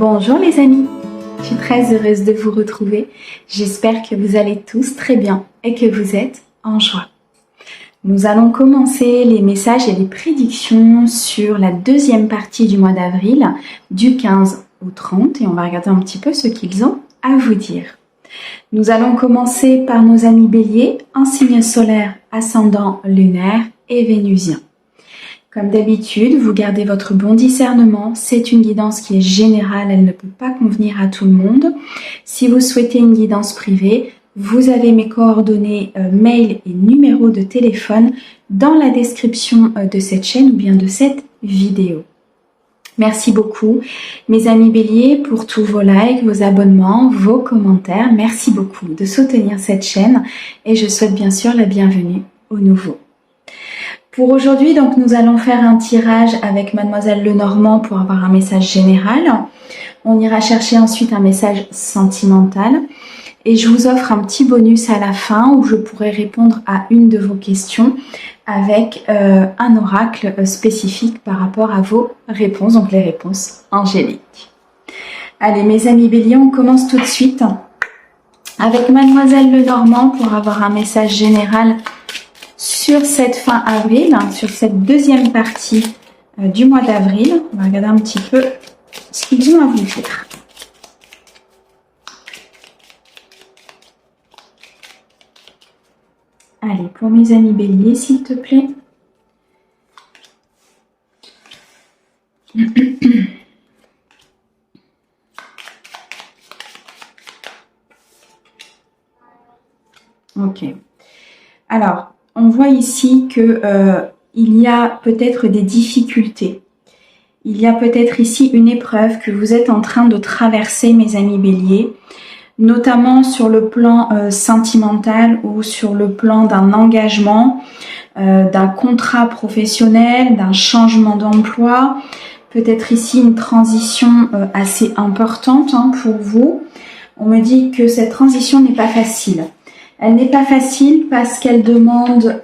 Bonjour les amis, je suis très heureuse de vous retrouver. J'espère que vous allez tous très bien et que vous êtes en joie. Nous allons commencer les messages et les prédictions sur la deuxième partie du mois d'avril, du 15 au 30, et on va regarder un petit peu ce qu'ils ont à vous dire. Nous allons commencer par nos amis béliers, en signe solaire, ascendant, lunaire et vénusien. Comme d'habitude, vous gardez votre bon discernement, c'est une guidance qui est générale, elle ne peut pas convenir à tout le monde. Si vous souhaitez une guidance privée, vous avez mes coordonnées mail et numéro de téléphone dans la description de cette chaîne ou bien de cette vidéo. Merci beaucoup mes amis béliers pour tous vos likes, vos abonnements, vos commentaires. Merci beaucoup de soutenir cette chaîne et je souhaite bien sûr la bienvenue aux nouveaux. Pour aujourd'hui, donc, nous allons faire un tirage avec Mademoiselle Lenormand pour avoir un message général. On ira chercher ensuite un message sentimental. Et je vous offre un petit bonus à la fin où je pourrai répondre à une de vos questions avec un oracle spécifique par rapport à vos réponses, donc les réponses angéliques. Allez, mes amis béliers, on commence tout de suite avec Mademoiselle Lenormand pour avoir un message général sur cette fin avril, sur cette deuxième partie du mois d'avril. On va regarder un petit peu ce qu'ils ont à vous dire. Allez, pour mes amis béliers, s'il te plaît. Ok. Alors, on voit ici que il y a peut-être des difficultés. Il y a peut-être ici une épreuve que vous êtes en train de traverser, mes amis béliers, notamment sur le plan sentimental ou sur le plan d'un engagement, d'un contrat professionnel, d'un changement d'emploi. Peut-être ici une transition assez importante pour vous. On me dit que cette transition n'est pas facile. Elle n'est pas facile parce qu'elle demande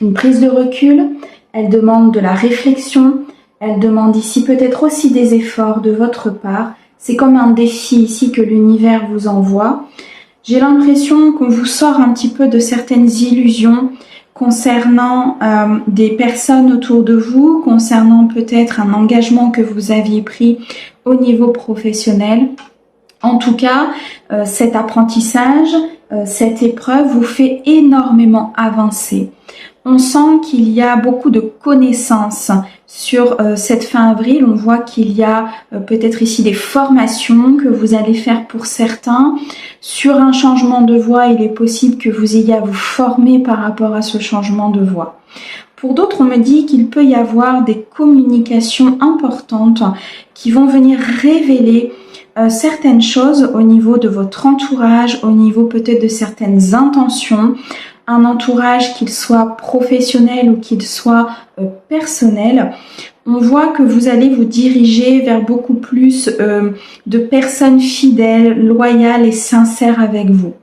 une prise de recul, elle demande de la réflexion, elle demande ici peut-être aussi des efforts de votre part. C'est comme un défi ici que l'univers vous envoie. J'ai l'impression qu'on vous sort un petit peu de certaines illusions concernant des personnes autour de vous, concernant peut-être un engagement que vous aviez pris au niveau professionnel. En tout cas, cet apprentissage, cette épreuve vous fait énormément avancer. On sent qu'il y a beaucoup de connaissances sur cette fin avril. On voit qu'il y a peut-être ici des formations que vous allez faire pour certains. Sur un changement de voie, il est possible que vous ayez à vous former par rapport à ce changement de voie. Pour d'autres, on me dit qu'il peut y avoir des communications importantes qui vont venir révéler certaines choses au niveau de votre entourage, au niveau peut-être de certaines intentions, un entourage qu'il soit professionnel ou qu'il soit personnel. On voit que vous allez vous diriger vers beaucoup plus de personnes fidèles, loyales et sincères avec vous.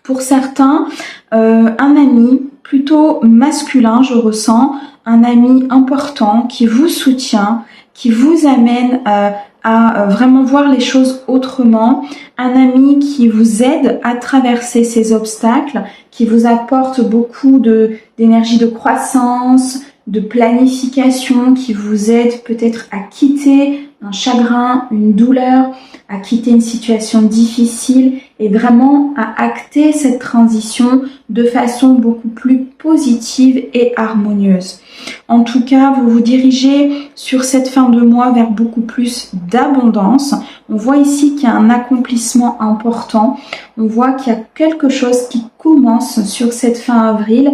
Pour certains, un ami plutôt masculin, je ressens, un ami important qui vous soutient, qui vous amène à vraiment voir les choses autrement, un ami qui vous aide à traverser ces obstacles, qui vous apporte beaucoup d'énergie de croissance, de planification, qui vous aide peut-être à quitter un chagrin, une douleur, à quitter une situation difficile et vraiment à acter cette transition de façon beaucoup plus positive et harmonieuse. En tout cas, vous vous dirigez sur cette fin de mois vers beaucoup plus d'abondance. On voit ici qu'il y a un accomplissement important. On voit qu'il y a quelque chose qui commence sur cette fin avril.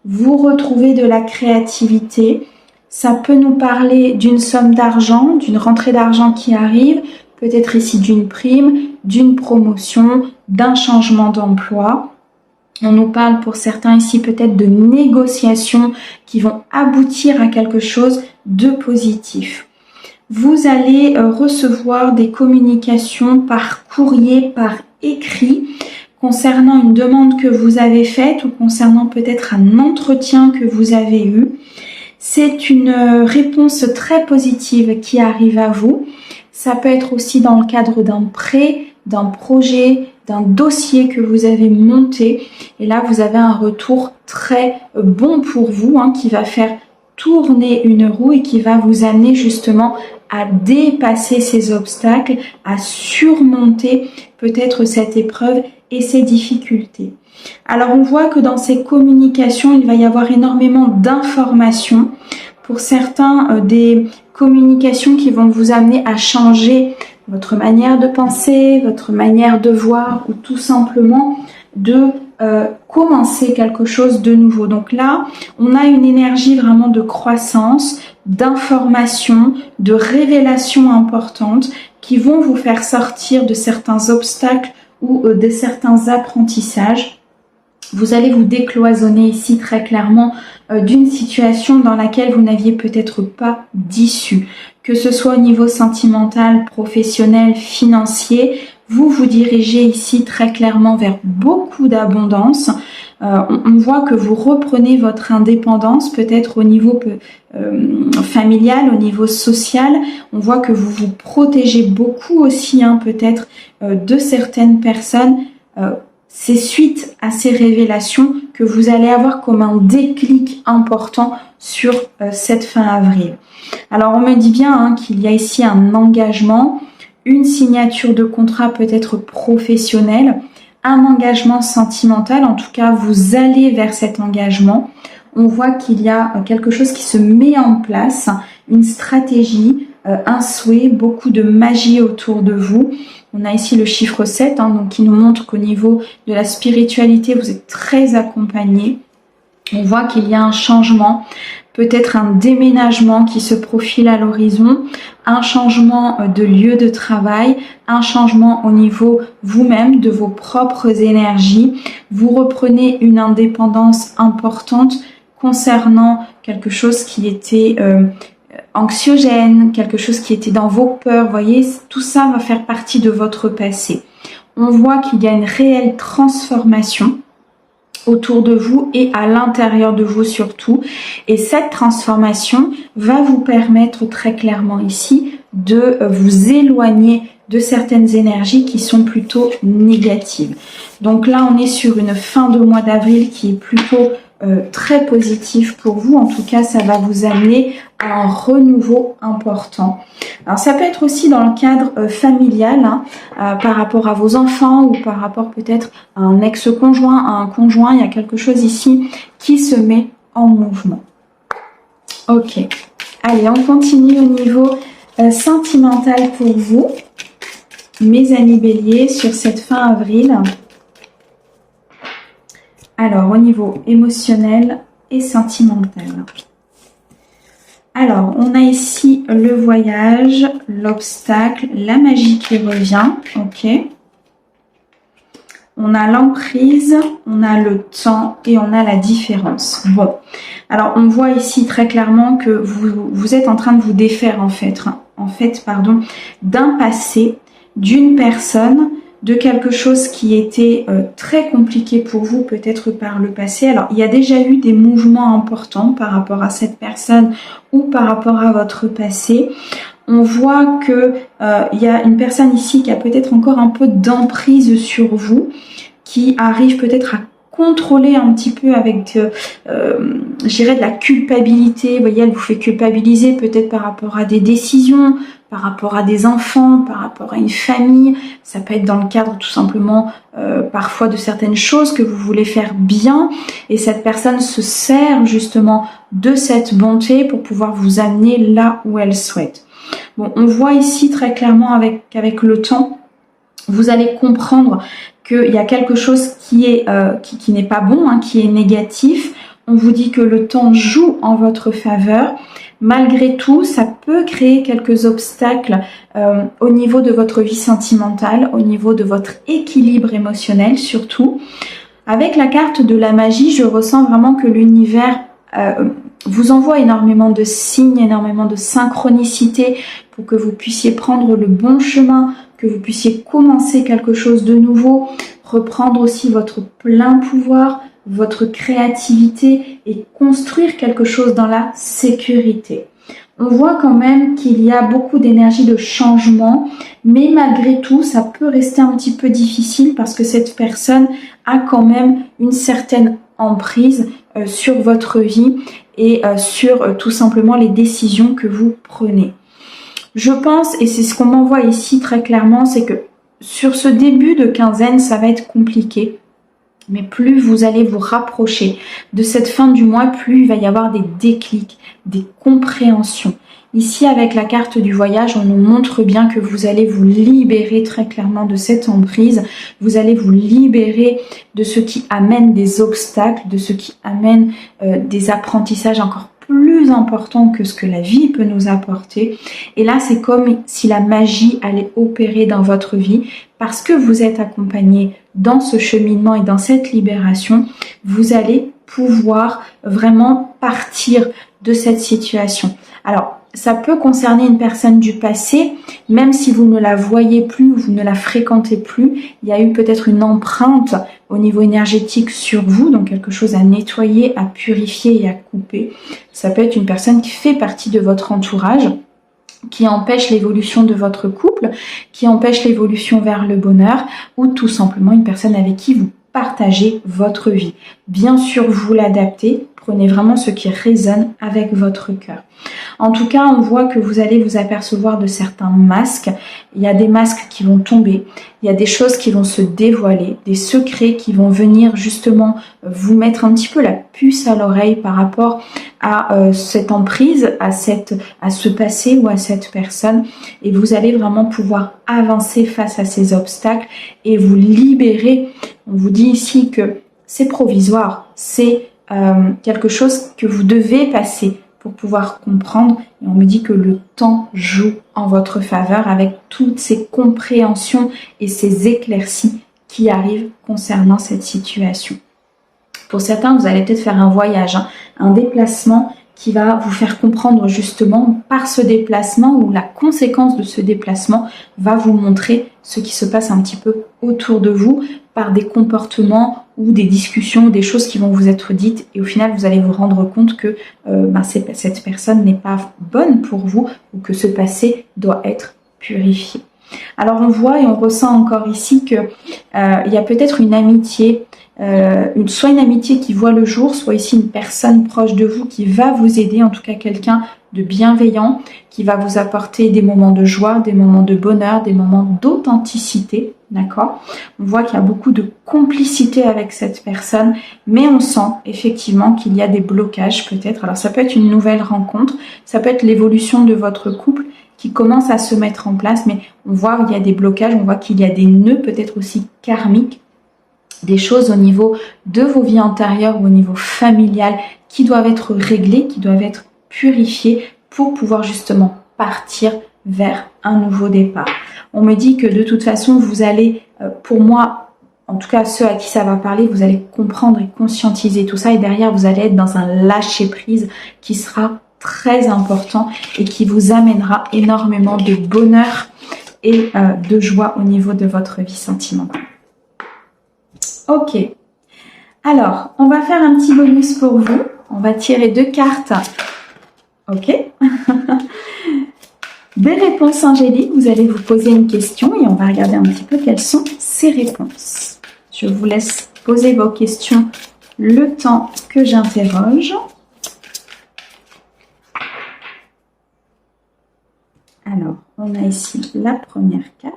Vous retrouvez de la créativité. Ça peut nous parler d'une somme d'argent, d'une rentrée d'argent qui arrive, peut-être ici d'une prime, d'une promotion, d'un changement d'emploi. On nous parle pour certains ici peut-être de négociations qui vont aboutir à quelque chose de positif. Vous allez recevoir des communications par courrier, par écrit, concernant une demande que vous avez faite ou concernant peut-être un entretien que vous avez eu. C'est une réponse très positive qui arrive à vous. Ça peut être aussi dans le cadre d'un prêt, d'un projet, d'un dossier que vous avez monté. Et là, vous avez un retour très bon pour vous, hein, qui va faire tourner une roue et qui va vous amener justement à dépasser ces obstacles, à surmonter peut-être cette épreuve et ces difficultés. Alors on voit que dans ces communications, il va y avoir énormément d'informations. Pour certains, des communications qui vont vous amener à changer votre manière de penser, votre manière de voir ou tout simplement de commencer quelque chose de nouveau. Donc là, on a une énergie vraiment de croissance, d'information, de révélations importantes qui vont vous faire sortir de certains obstacles ou de certains apprentissages. Vous allez vous décloisonner ici très clairement d'une situation dans laquelle vous n'aviez peut-être pas d'issue. Que ce soit au niveau sentimental, professionnel, financier, vous vous dirigez ici très clairement vers beaucoup d'abondance. On voit que vous reprenez votre indépendance, peut-être au niveau familial, au niveau social. On voit que vous vous protégez beaucoup aussi, hein, peut-être de certaines personnes. C'est suite à ces révélations que vous allez avoir comme un déclic important sur cette fin avril. Alors on me dit bien, hein, qu'il y a ici un engagement, une signature de contrat peut-être professionnel, un engagement sentimental, en tout cas vous allez vers cet engagement. On voit qu'il y a quelque chose qui se met en place, une stratégie, un souhait, beaucoup de magie autour de vous. On a ici le chiffre 7, hein, donc qui nous montre qu'au niveau de la spiritualité, vous êtes très accompagné. On voit qu'il y a un changement, peut-être un déménagement qui se profile à l'horizon, un changement de lieu de travail, un changement au niveau vous-même, de vos propres énergies. Vous reprenez une indépendance importante concernant quelque chose qui était anxiogène, quelque chose qui était dans vos peurs. Vous voyez, tout ça va faire partie de votre passé. On voit qu'il y a une réelle transformation autour de vous et à l'intérieur de vous surtout. Et cette transformation va vous permettre très clairement ici de vous éloigner de certaines énergies qui sont plutôt négatives. Donc là, on est sur une fin de mois d'avril qui est plutôt très positif pour vous. En tout cas, ça va vous amener à un renouveau important. Alors, ça peut être aussi dans le cadre familial, hein, par rapport à vos enfants ou par rapport peut-être à un ex-conjoint, à un conjoint. Il y a quelque chose ici qui se met en mouvement. Ok. Allez, on continue au niveau sentimental pour vous, mes amis béliers, sur cette fin avril. Alors, au niveau émotionnel et sentimental. Alors, on a ici le voyage, l'obstacle, la magie qui revient. Ok. On a l'emprise, on a le temps et on a la différence. Bon. Alors, on voit ici très clairement que vous êtes en train de vous défaire d'un passé, d'une personne, de quelque chose qui était très compliqué pour vous peut-être par le passé. Alors, il y a déjà eu des mouvements importants par rapport à cette personne ou par rapport à votre passé. On voit que il y a une personne ici qui a peut-être encore un peu d'emprise sur vous, qui arrive peut-être à contrôler un petit peu avec, je dirais, de la culpabilité. Vous voyez, elle vous fait culpabiliser peut-être par rapport à des décisions, par rapport à des enfants, par rapport à une famille. Ça peut être dans le cadre tout simplement parfois de certaines choses que vous voulez faire bien. Et cette personne se sert justement de cette bonté pour pouvoir vous amener là où elle souhaite. Bon, on voit ici très clairement avec le temps, vous allez comprendre qu'il y a quelque chose qui n'est pas bon, hein, qui est négatif. On vous dit que le temps joue en votre faveur. Malgré tout, ça peut créer quelques obstacles au niveau de votre vie sentimentale, au niveau de votre équilibre émotionnel surtout. Avec la carte de la magie, je ressens vraiment que l'univers vous envoie énormément de signes, énormément de synchronicité pour que vous puissiez prendre le bon chemin, que vous puissiez commencer quelque chose de nouveau, reprendre aussi votre plein pouvoir, votre créativité et construire quelque chose dans la sécurité. On voit quand même qu'il y a beaucoup d'énergie de changement, mais malgré tout, ça peut rester un petit peu difficile parce que cette personne a quand même une certaine emprise sur votre vie et sur tout simplement les décisions que vous prenez. Je pense, et c'est ce qu'on m'envoie ici très clairement, c'est que sur ce début de quinzaine, ça va être compliqué. Mais plus vous allez vous rapprocher de cette fin du mois, plus il va y avoir des déclics, des compréhensions. Ici, avec la carte du voyage, on nous montre bien que vous allez vous libérer très clairement de cette emprise. Vous allez vous libérer de ce qui amène des obstacles, de ce qui amène des apprentissages encore plus importants que ce que la vie peut nous apporter. Et là, c'est comme si la magie allait opérer dans votre vie parce que vous êtes accompagné dans ce cheminement et dans cette libération. Vous allez pouvoir vraiment partir de cette situation. Alors, ça peut concerner une personne du passé, même si vous ne la voyez plus ou vous ne la fréquentez plus, il y a eu peut-être une empreinte au niveau énergétique sur vous, donc quelque chose à nettoyer, à purifier et à couper. Ça peut être une personne qui fait partie de votre entourage, qui empêche l'évolution de votre couple, qui empêche l'évolution vers le bonheur, ou tout simplement une personne avec qui vous partagez votre vie. Bien sûr, vous l'adaptez, prenez vraiment ce qui résonne avec votre cœur. En tout cas, on voit que vous allez vous apercevoir de certains masques. Il y a des masques qui vont tomber, il y a des choses qui vont se dévoiler, des secrets qui vont venir justement vous mettre un petit peu la puce à l'oreille par rapport à cette emprise, à ce passé ou à cette personne. Et vous allez vraiment pouvoir avancer face à ces obstacles et vous libérer. On vous dit ici que c'est provisoire, c'est quelque chose que vous devez passer pour pouvoir comprendre. Et on me dit que le temps joue en votre faveur avec toutes ces compréhensions et ces éclaircies qui arrivent concernant cette situation. Pour certains, vous allez peut-être faire un voyage, un déplacement qui va vous faire comprendre justement par ce déplacement ou la conséquence de ce déplacement va vous montrer ce qui se passe un petit peu autour de vous par des comportements ou des discussions, des choses qui vont vous être dites et au final vous allez vous rendre compte que cette personne n'est pas bonne pour vous ou que ce passé doit être purifié. Alors on voit et on ressent encore ici que il y a peut-être une amitié, soit une amitié qui voit le jour, soit ici une personne proche de vous qui va vous aider, en tout cas quelqu'un de bienveillant, qui va vous apporter des moments de joie, des moments de bonheur, des moments d'authenticité, d'accord? On voit qu'il y a beaucoup de complicité avec cette personne, mais on sent effectivement qu'il y a des blocages peut-être. Alors ça peut être une nouvelle rencontre, ça peut être l'évolution de votre couple qui commence à se mettre en place, mais on voit qu'il y a des blocages, on voit qu'il y a des nœuds peut-être aussi karmiques, des choses au niveau de vos vies antérieures ou au niveau familial qui doivent être réglées, qui doivent être purifiées pour pouvoir justement partir vers un nouveau départ. On me dit que de toute façon, vous allez, pour moi, en tout cas ceux à qui ça va parler, vous allez comprendre et conscientiser tout ça et derrière vous allez être dans un lâcher-prise qui sera très important et qui vous amènera énormément de bonheur et de joie au niveau de votre vie sentimentale. Ok, alors on va faire un petit bonus pour vous. On va tirer 2 cartes. Ok. Des réponses angéliques. Vous allez vous poser une question et on va regarder un petit peu quelles sont ces réponses. Je vous laisse poser vos questions le temps que j'interroge. Alors, on a ici la première carte.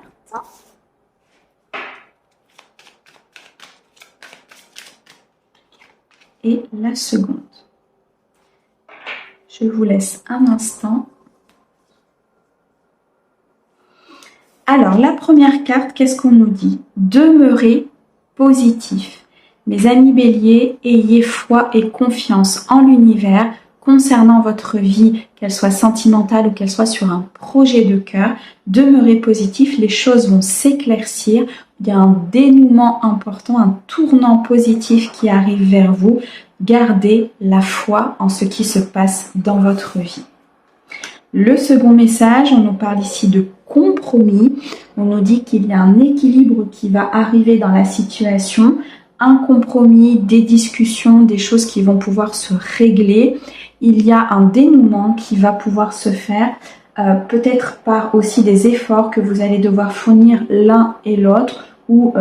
Et la seconde. Je vous laisse un instant. Alors, la première carte, qu'est-ce qu'on nous dit? Demeurez positif. Mes amis béliers, ayez foi et confiance en l'univers concernant votre vie, qu'elle soit sentimentale ou qu'elle soit sur un projet de cœur. Demeurez positif, les choses vont s'éclaircir. Il y a un dénouement important, un tournant positif qui arrive vers vous. Gardez la foi en ce qui se passe dans votre vie. Le second message, on nous parle ici de compromis. On nous dit qu'il y a un équilibre qui va arriver dans la situation, un compromis, des discussions, des choses qui vont pouvoir se régler. il y a un dénouement qui va pouvoir se faire, peut-être par aussi des efforts que vous allez devoir fournir l'un et l'autre, ou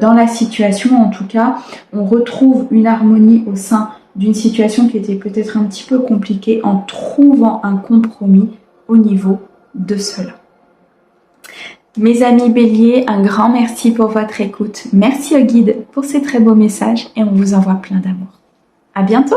dans la situation en tout cas, on retrouve une harmonie au sein d'une situation qui était peut-être un petit peu compliquée en trouvant un compromis au niveau de cela. Mes amis Bélier, un grand merci pour votre écoute. Merci au guide pour ces très beaux messages et on vous envoie plein d'amour. À bientôt!